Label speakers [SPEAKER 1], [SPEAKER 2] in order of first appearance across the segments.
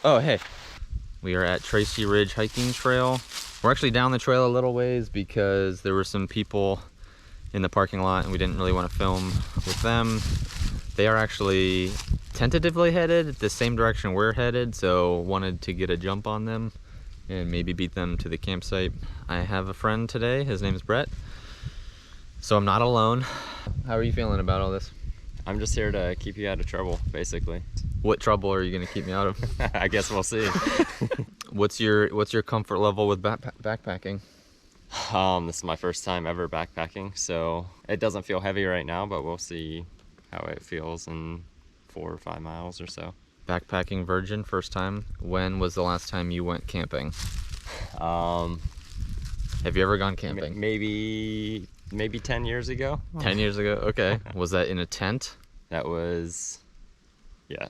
[SPEAKER 1] Oh, hey. We are at Tracy Ridge Hiking Trail. We're actually down the trail a little ways because there were some people in the parking lot and we didn't really want to film with them. They are actually tentatively headed the same direction we're headed, so wanted to get a jump on them and maybe beat them to the campsite. I have a friend today, his name's Brett, so I'm not alone. How are you feeling about all this?
[SPEAKER 2] I'm just here to keep you out of trouble, basically.
[SPEAKER 1] What trouble are you gonna keep me out of?
[SPEAKER 2] I guess we'll see.
[SPEAKER 1] What's your comfort level with backpacking?
[SPEAKER 2] This is my first time ever backpacking, so it doesn't feel heavy right now, but we'll see how it feels in 4 or 5 miles or so.
[SPEAKER 1] Backpacking virgin, first time. When was the last time you went camping?
[SPEAKER 2] Have
[SPEAKER 1] you ever gone camping?
[SPEAKER 2] Maybe 10 years ago.
[SPEAKER 1] 10 years ago? Okay. Was that in a tent?
[SPEAKER 2] That was, yeah.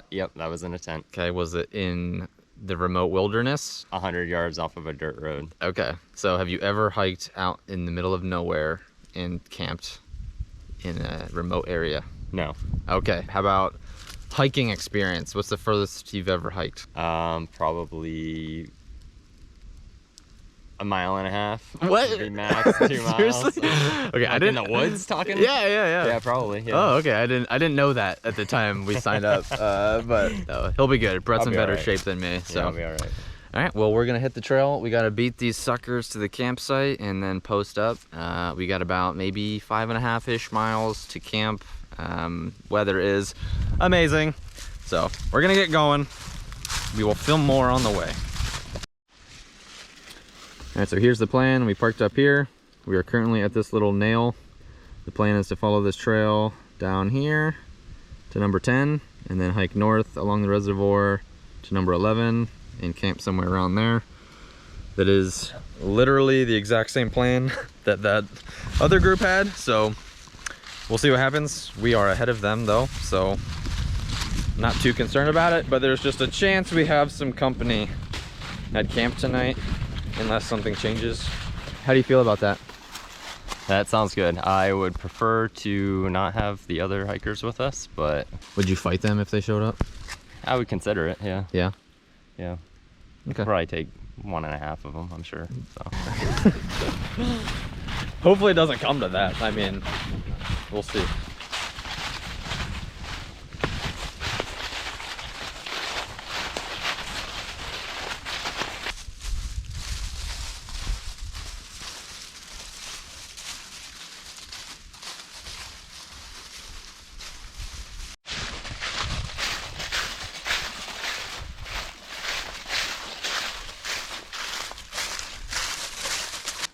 [SPEAKER 2] Yep, that was in a tent.
[SPEAKER 1] Okay. Was it in the remote wilderness?
[SPEAKER 2] 100 yards off of a dirt road.
[SPEAKER 1] Okay. So have you ever hiked out in the middle of nowhere and camped in a remote area?
[SPEAKER 2] No.
[SPEAKER 1] Okay. How about hiking experience? What's the furthest you've ever hiked?
[SPEAKER 2] Probably a mile and a half.
[SPEAKER 1] What?
[SPEAKER 2] Maybe max 2 miles.
[SPEAKER 1] Seriously? Okay,
[SPEAKER 2] Like
[SPEAKER 1] I didn't.
[SPEAKER 2] in the woods talking.
[SPEAKER 1] Yeah.
[SPEAKER 2] Yeah, probably. Yeah.
[SPEAKER 1] Oh, okay. I didn't know that at the time we signed up. But he'll be good. Brett's in better shape than me. So
[SPEAKER 2] Yeah, I'll be all right.
[SPEAKER 1] all right. Well, we're gonna hit the trail. We gotta beat these suckers to the campsite and then post up. We got about maybe 5.5-ish miles to camp. Weather is amazing, so we're gonna get going. We will film more on the way. All right, so here's the plan. We parked up here. We are currently at this little nail. The plan is to follow this trail down here to number 10 and then hike north along the reservoir to number 11 and camp somewhere around there. That is literally the exact same plan that that other group had, so we'll see what happens. We are ahead of them though, so not too concerned about it, but there's just a chance we have some company at camp tonight unless something changes. How do you feel about that?
[SPEAKER 2] That sounds good. I would prefer to not have the other hikers with us, but
[SPEAKER 1] Would you fight them if they showed up?
[SPEAKER 2] I would consider it. Yeah.
[SPEAKER 1] Yeah.
[SPEAKER 2] Yeah.
[SPEAKER 1] Okay.
[SPEAKER 2] Probably take 1.5 of them, I'm sure. So.
[SPEAKER 1] Hopefully it doesn't come to that. I mean, we'll see.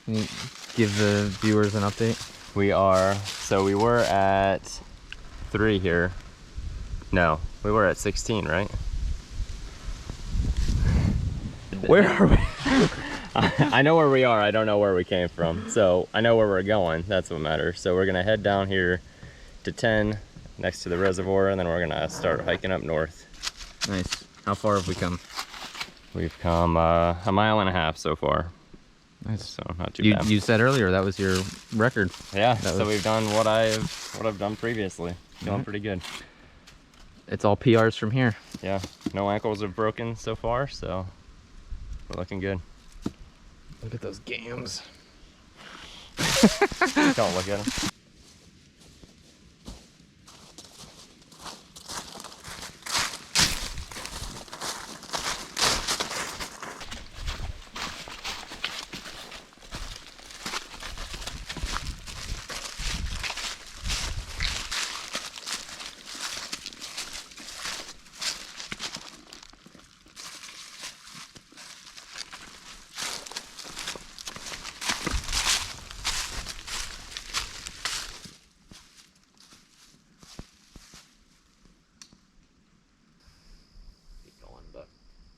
[SPEAKER 1] Can you give the viewers an update?
[SPEAKER 2] We were at 3 here. No, we were at 16, right?
[SPEAKER 1] Where are we?
[SPEAKER 2] I know where we are. I don't know where we came from. So I know where we're going. That's what matters. So we're going to head down here to 10 next to the reservoir, and then we're going to start hiking up north.
[SPEAKER 1] Nice. How far have we come?
[SPEAKER 2] We've come 1.5 miles so far.
[SPEAKER 1] Nice.
[SPEAKER 2] So not too bad.
[SPEAKER 1] You said earlier that was your record.
[SPEAKER 2] Yeah, so we've done what I've done previously. Feeling pretty good.
[SPEAKER 1] It's all PRs from here.
[SPEAKER 2] Yeah, no ankles have broken so far, so we're looking good.
[SPEAKER 1] Look at those gams.
[SPEAKER 2] Don't look at them.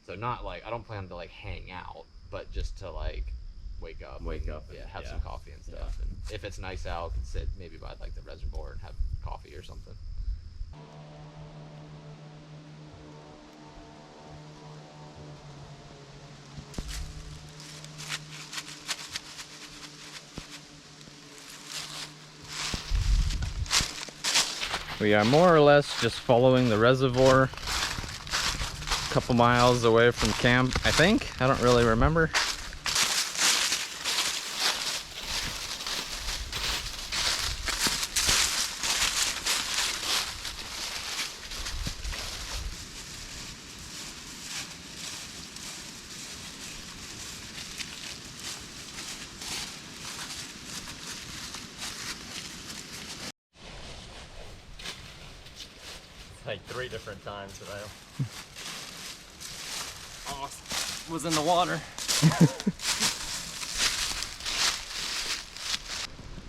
[SPEAKER 1] So not like, I don't plan to like hang out, but just to like wake up, yeah, have some coffee and stuff. And if it's nice out, can sit maybe by like the reservoir and have coffee or something. We are more or less just following the reservoir couple miles away from camp, I think. I don't really remember.
[SPEAKER 2] Like 3 different times that I almost was in the water.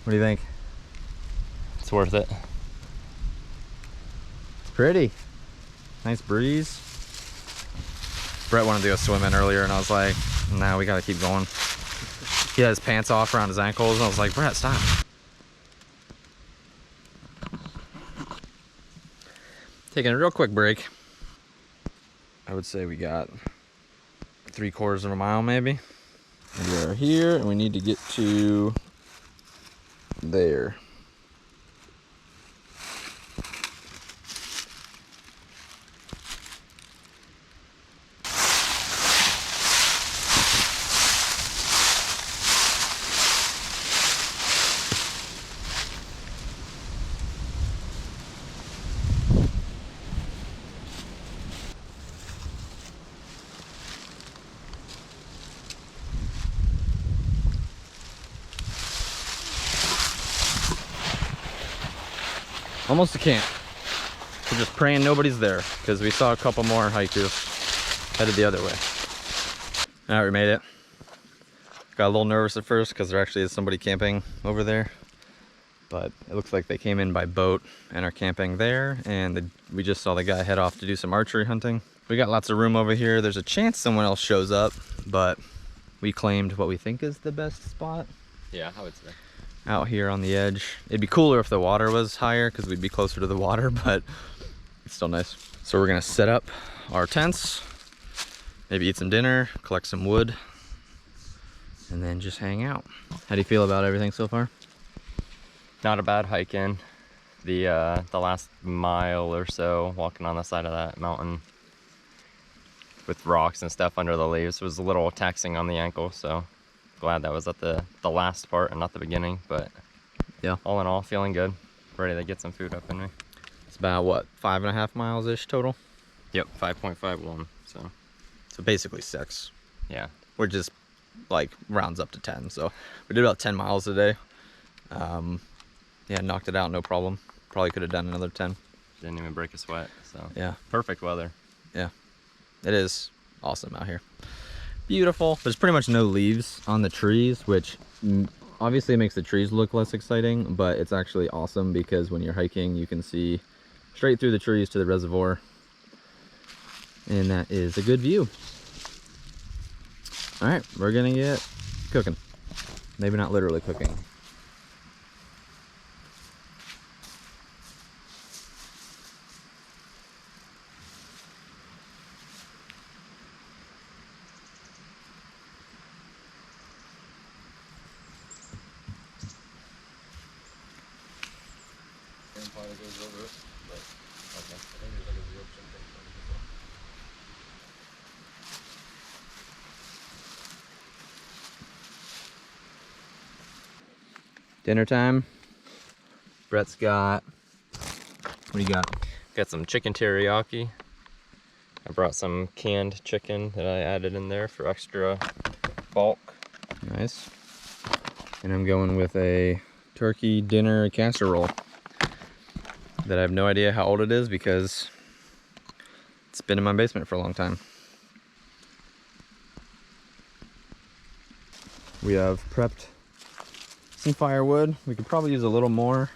[SPEAKER 1] What do you think?
[SPEAKER 2] It's worth it.
[SPEAKER 1] It's pretty. Nice breeze. Brett wanted to go swimming earlier and I was like, nah, we gotta keep going. He had his pants off around his ankles and I was like, Brett, stop. Taking a real quick break. I would say we got 3/4 of a mile maybe. We are here and we need to get to there. Almost to camp. We're just praying nobody's there because we saw a couple more hikers headed the other way. All right, we made it. Got a little nervous at first because there actually is somebody camping over there, but it looks like they came in by boat and are camping there, and we just saw the guy head off to do some archery hunting. We got lots of room over here. There's a chance someone else shows up, but we claimed what we think is the best spot.
[SPEAKER 2] Yeah, I would say.
[SPEAKER 1] Out here on the edge. It'd be cooler if the water was higher because we'd be closer to the water, but it's still nice. So we're gonna set up our tents, maybe eat some dinner, collect some wood, and then just hang out. How do you feel about everything so far?
[SPEAKER 2] Not a bad hike in. The last mile or so walking on the side of that mountain with rocks and stuff under the leaves was a little taxing on the ankle, so glad that was at the last part and not the beginning. But
[SPEAKER 1] yeah,
[SPEAKER 2] all in all, feeling good, ready to get some food up in me.
[SPEAKER 1] It's about what, 5.5 miles ish total?
[SPEAKER 2] Yep, 5.51.
[SPEAKER 1] So basically 6.
[SPEAKER 2] Yeah,
[SPEAKER 1] We're just like rounds up to 10, so we did about 10 miles today. Yeah, knocked it out, no problem. Probably could have done another 10.
[SPEAKER 2] didn't even break a sweat. So
[SPEAKER 1] Yeah,
[SPEAKER 2] perfect weather.
[SPEAKER 1] yeah, it is awesome out here. Beautiful. There's pretty much no leaves on the trees, which obviously makes the trees look less exciting, but it's actually awesome because when you're hiking you can see straight through the trees to the reservoir, and that is a good view. All right, we're gonna get cooking. Maybe not literally cooking. Dinner time. Brett's got, what do you got?
[SPEAKER 2] Got some chicken teriyaki. I brought some canned chicken that I added in there for extra bulk.
[SPEAKER 1] Nice. And I'm going with a turkey dinner casserole that I have no idea how old it is because it's been in my basement for a long time. We have prepped some firewood. We could probably use a little more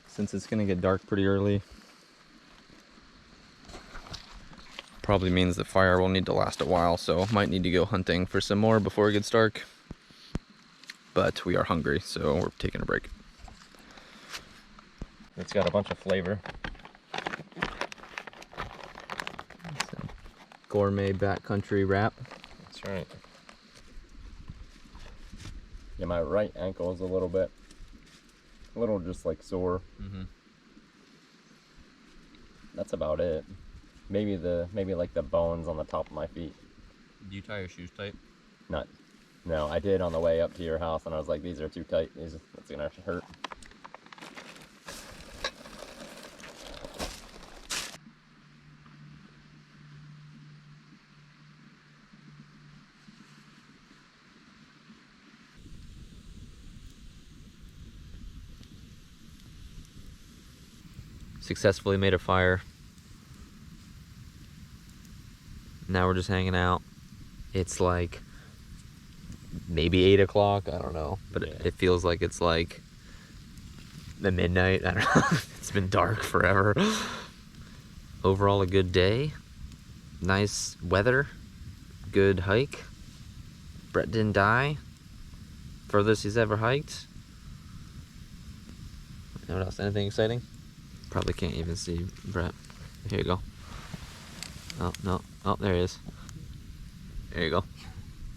[SPEAKER 1] since it's gonna get dark pretty early. Probably means the fire will need to last a while, so might need to go hunting for some more before it gets dark. But we are hungry, so we're taking a break.
[SPEAKER 2] It's got a bunch of flavor.
[SPEAKER 1] Some gourmet backcountry wrap.
[SPEAKER 2] That's right. Yeah, my right ankle is a little just like sore.
[SPEAKER 1] Mm-hmm.
[SPEAKER 2] That's about it. Maybe like the bones on the top of my feet.
[SPEAKER 1] Do you tie your shoes tight?
[SPEAKER 2] Not. No, I did on the way up to your house, and I was like, these are too tight. That's gonna hurt.
[SPEAKER 1] Successfully made a fire. Now we're just hanging out. It's like maybe 8 o'clock. I don't know, but
[SPEAKER 2] Yeah.
[SPEAKER 1] it feels like it's like the midnight. I don't know. It's been dark forever. Overall, a good day. Nice weather. Good hike. Brett didn't die. Furthest he's ever hiked. And what else? Anything exciting? Probably can't even see Brett. Here you go. Oh, no. Oh, there he is. There you go.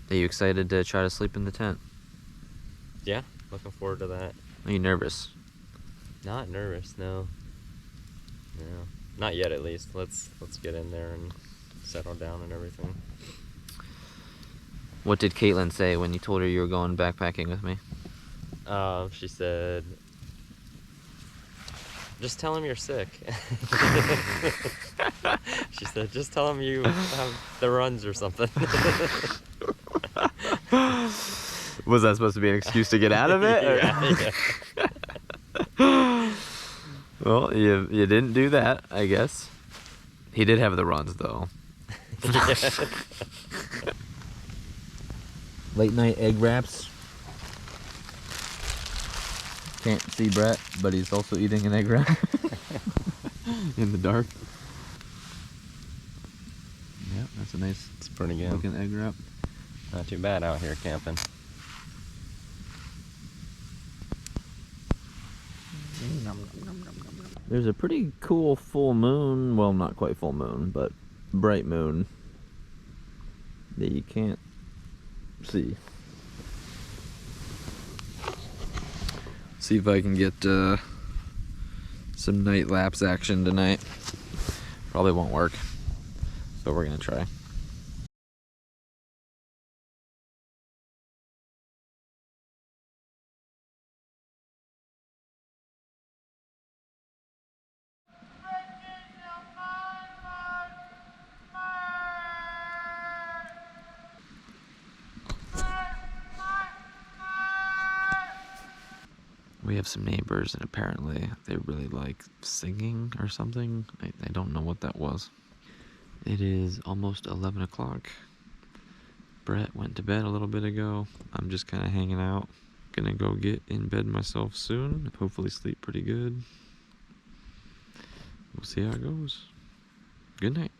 [SPEAKER 1] Are you excited to try to sleep in the tent?
[SPEAKER 2] Yeah, looking forward to that.
[SPEAKER 1] Are you nervous?
[SPEAKER 2] Not nervous, no. No, not yet at least. Let's get in there and settle down and everything.
[SPEAKER 1] What did Caitlin say when you told her you were going backpacking with me?
[SPEAKER 2] She said, just tell him you're sick. She said, just tell him you have the runs or something.
[SPEAKER 1] Was that supposed to be an excuse to get out of it?
[SPEAKER 2] Yeah.
[SPEAKER 1] Well, you didn't do that, I guess. He did have the runs, though. Late night egg wraps. Can't see Brett, but he's also eating an egg wrap in the dark. Yeah, that's a nice
[SPEAKER 2] It's pretty good.
[SPEAKER 1] looking egg wrap.
[SPEAKER 2] Not too bad out here camping.
[SPEAKER 1] There's a pretty cool full moon, well, not quite full moon, but bright moon that you can't see. See if I can get some night lapse action tonight. Probably won't work, but we're gonna try. We have some neighbors, and apparently they really like singing or something. I don't know what that was. It is almost 11 o'clock. Brett went to bed a little bit ago. I'm just kind of hanging out. Gonna go get in bed myself soon. Hopefully sleep pretty good. We'll see how it goes. Good night.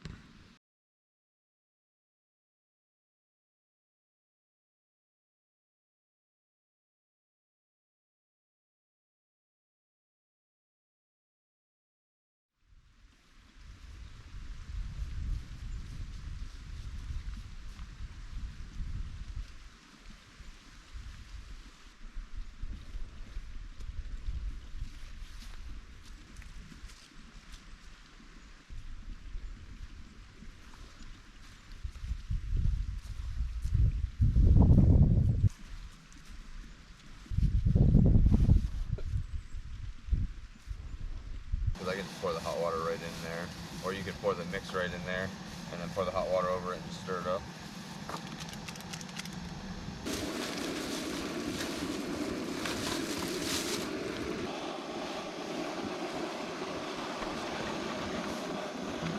[SPEAKER 1] Because I can just pour the hot water right in there, or you can pour the mix right in there, and then pour the hot water over it and just stir it up.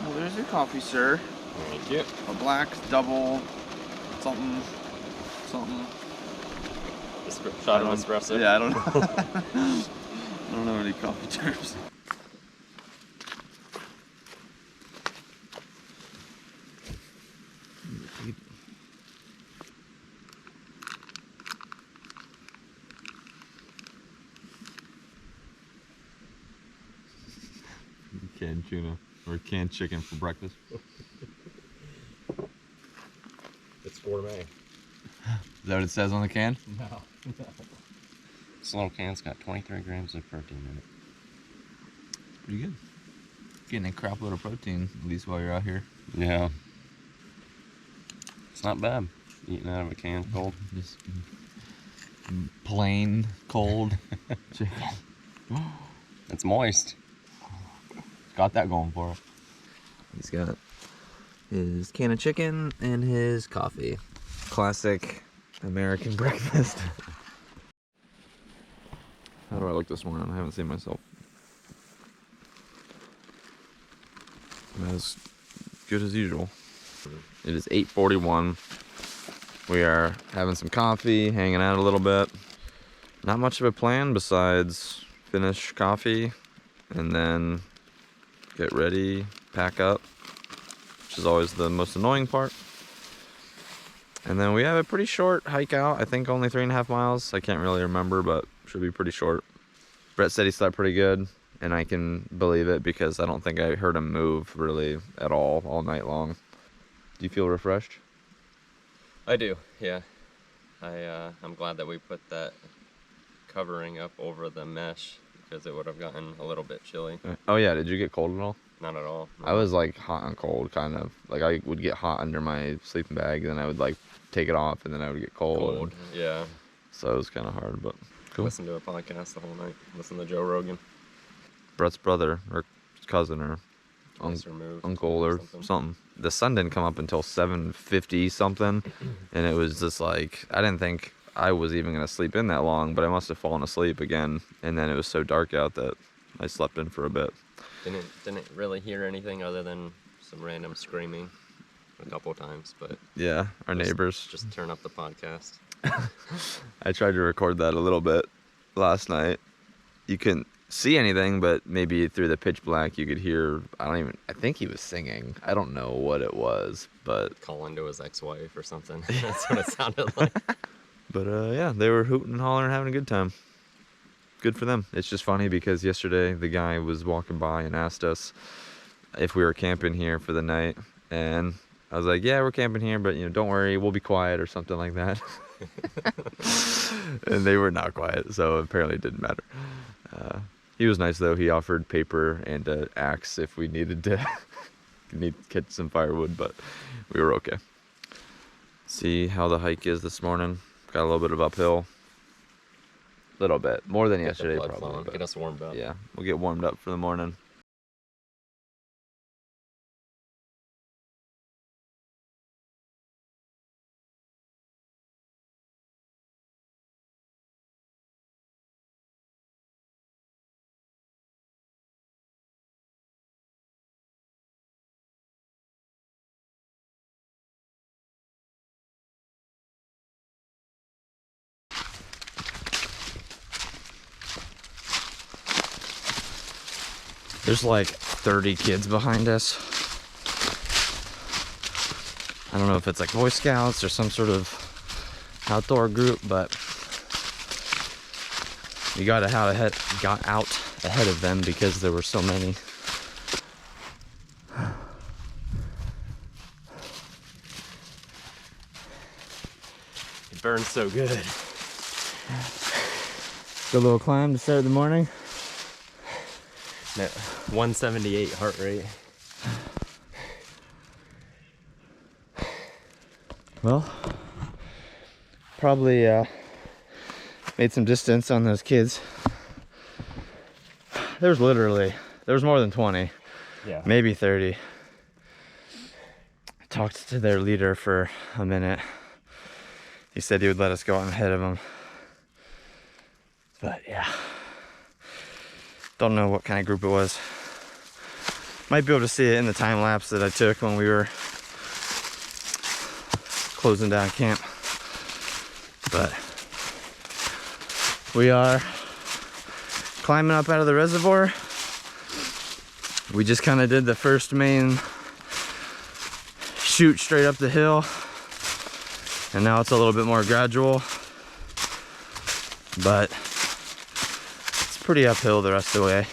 [SPEAKER 1] Well, there's your coffee, sir.
[SPEAKER 2] Thank you.
[SPEAKER 1] A black double, something.
[SPEAKER 2] Shot of espresso.
[SPEAKER 1] Yeah, I don't know. I don't know any coffee terms. Canned tuna or canned chicken for breakfast.
[SPEAKER 2] It's gourmet.
[SPEAKER 1] Is that what it says on the can?
[SPEAKER 2] No. This little can's got 23 grams of protein in it.
[SPEAKER 1] Pretty good. Getting a crap load of protein, at least while you're out here.
[SPEAKER 3] Yeah. It's not bad. Eating out of a can cold.
[SPEAKER 1] Just plain, cold chicken.
[SPEAKER 3] It's moist.
[SPEAKER 1] Got that going for it. He's got his can of chicken and his coffee. Classic American breakfast. How do I look this morning? I haven't seen myself. As good as usual. It is 8:41. We are having some coffee, hanging out a little bit. Not much of a plan besides finish coffee and then get ready, pack up, which is always the most annoying part. And then we have a pretty short hike out. I think only 3.5 miles. I can't really remember, but should be pretty short. Brett said he slept pretty good, and I can believe it because I don't think I heard him move really at all night long. Do you feel refreshed?
[SPEAKER 2] I do, yeah. I'm glad that we put that covering up over the mesh because it would have gotten a little bit chilly.
[SPEAKER 1] Oh yeah, did you get cold at all?
[SPEAKER 2] Not at all. No.
[SPEAKER 1] I was like hot and cold, kind of. Like I would get hot under my sleeping bag, then I would like take it off, and then I would get cold.
[SPEAKER 2] Yeah.
[SPEAKER 1] So it was kind of hard, but cool.
[SPEAKER 2] Listen to a podcast the whole night. Listen to Joe Rogan.
[SPEAKER 1] Brett's brother or cousin or uncle or something. The sun didn't come up until 7:50 something, and it was just like I didn't think I was even gonna sleep in that long, but I must have fallen asleep again, and then it was so dark out that I slept in for a bit.
[SPEAKER 2] Didn't really hear anything other than some random screaming a couple times, but
[SPEAKER 1] yeah, our neighbors.
[SPEAKER 2] Just turn up the podcast.
[SPEAKER 1] I tried to record that a little bit last night. You couldn't see anything, but maybe through the pitch black you could hear. I think he was singing. I don't know what it was, but
[SPEAKER 2] calling to his ex-wife or something. That's what it sounded like.
[SPEAKER 1] But yeah, they were hooting and hollering, having a good time. Good for them. It's just funny because yesterday the guy was walking by and asked us if we were camping here for the night, and I was like, yeah, we're camping here, but don't worry, we'll be quiet or something like that. And they were not quiet, so apparently it didn't matter. He was nice though. He offered paper and an axe if we needed to catch some firewood, but we were okay. See how the hike is this morning. Got a little bit of uphill. Little bit more than yesterday, probably.
[SPEAKER 2] Get us warmed up.
[SPEAKER 1] Yeah, we'll get warmed up for the morning. There's like 30 kids behind us. I don't know if it's like Boy Scouts or some sort of outdoor group, but we got out ahead of them because there were so many.
[SPEAKER 2] It burns so good.
[SPEAKER 1] Good little climb to start the morning.
[SPEAKER 2] No, 178 heart rate.
[SPEAKER 1] Well, probably made some distance on those kids. There was more than 20,
[SPEAKER 2] Yeah.
[SPEAKER 1] maybe 30. I talked to their leader for a minute. He said he would let us go on ahead of him. But yeah, don't know what kind of group it was. Might be able to see it in the time lapse that I took when we were closing down camp. But we are climbing up out of the reservoir. We just kind of did the first main shoot straight up the hill, and now it's a little bit more gradual, but it's pretty uphill the rest of the way.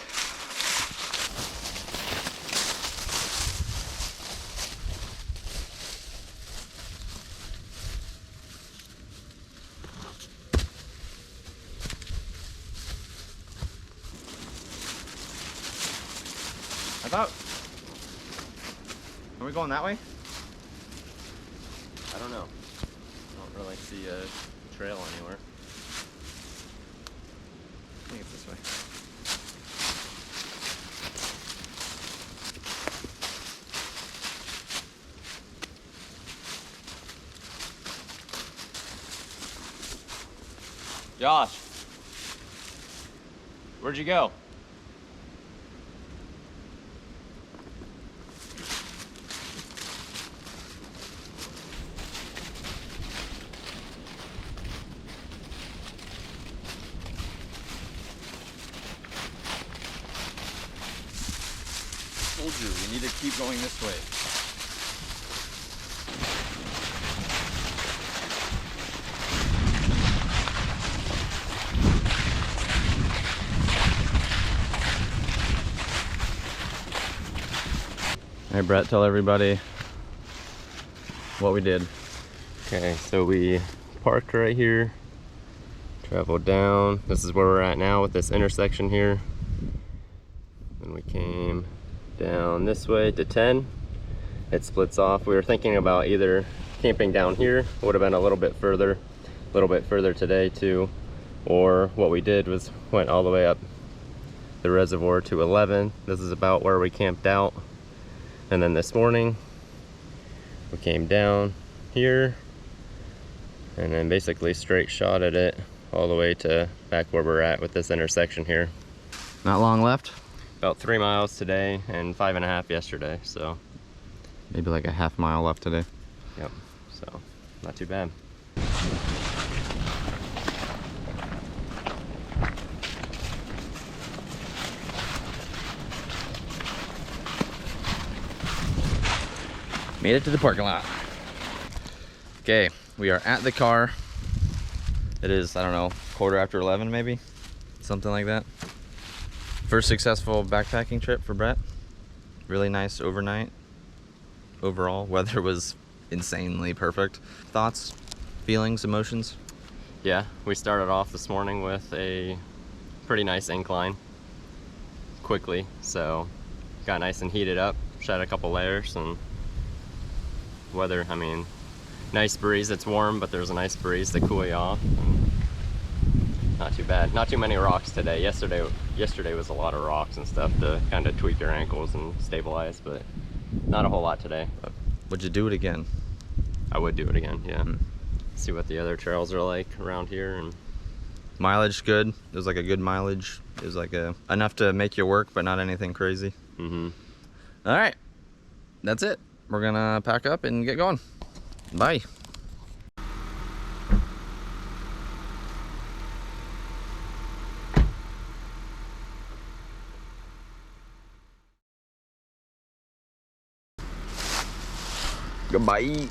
[SPEAKER 1] Are we going that way?
[SPEAKER 2] I don't know. I don't really see a trail anywhere.
[SPEAKER 1] I think it's this way.
[SPEAKER 2] Josh, where'd you go?
[SPEAKER 1] Told you, we need to keep going this way. Hey Brett, tell everybody what we did.
[SPEAKER 2] Okay, so we parked right here, traveled down. This is where we're at now with this intersection here. Then we came down this way to 10. It splits off. We were thinking about either camping down here, would have been a little bit further today too, or what we did was went all the way up the reservoir to 11. This is about where we camped out. And then this morning we came down here and then basically straight shot at it all the way to back where we're at with this intersection here.
[SPEAKER 1] Not long left.
[SPEAKER 2] About 3 miles today and 5.5 yesterday, so
[SPEAKER 1] Maybe like a half mile left today.
[SPEAKER 2] yep, so not too bad.
[SPEAKER 1] Made it to the parking lot. Okay, we are at the car. It is, I don't know, 11:15 maybe? Something like that. First successful backpacking trip for Brett. Really nice overnight. Overall, weather was insanely perfect. Thoughts, feelings, emotions?
[SPEAKER 2] Yeah, we started off this morning with a pretty nice incline quickly, so got nice and heated up, shed a couple layers, and weather, I mean, nice breeze. It's warm, but there's a nice breeze to cool you off. And not too bad. Not too many rocks today. Yesterday was a lot of rocks and stuff to kind of tweak your ankles and stabilize, but not a whole lot today.
[SPEAKER 1] Would you do it again?
[SPEAKER 2] I would do it again, yeah. See what the other trails are like around here. And
[SPEAKER 1] Mileage good. It was like a good mileage. It was like enough to make you work, but not anything crazy.
[SPEAKER 2] mm-hmm.
[SPEAKER 1] All right, that's it. We're gonna pack up and get going. Bye. Goodbye.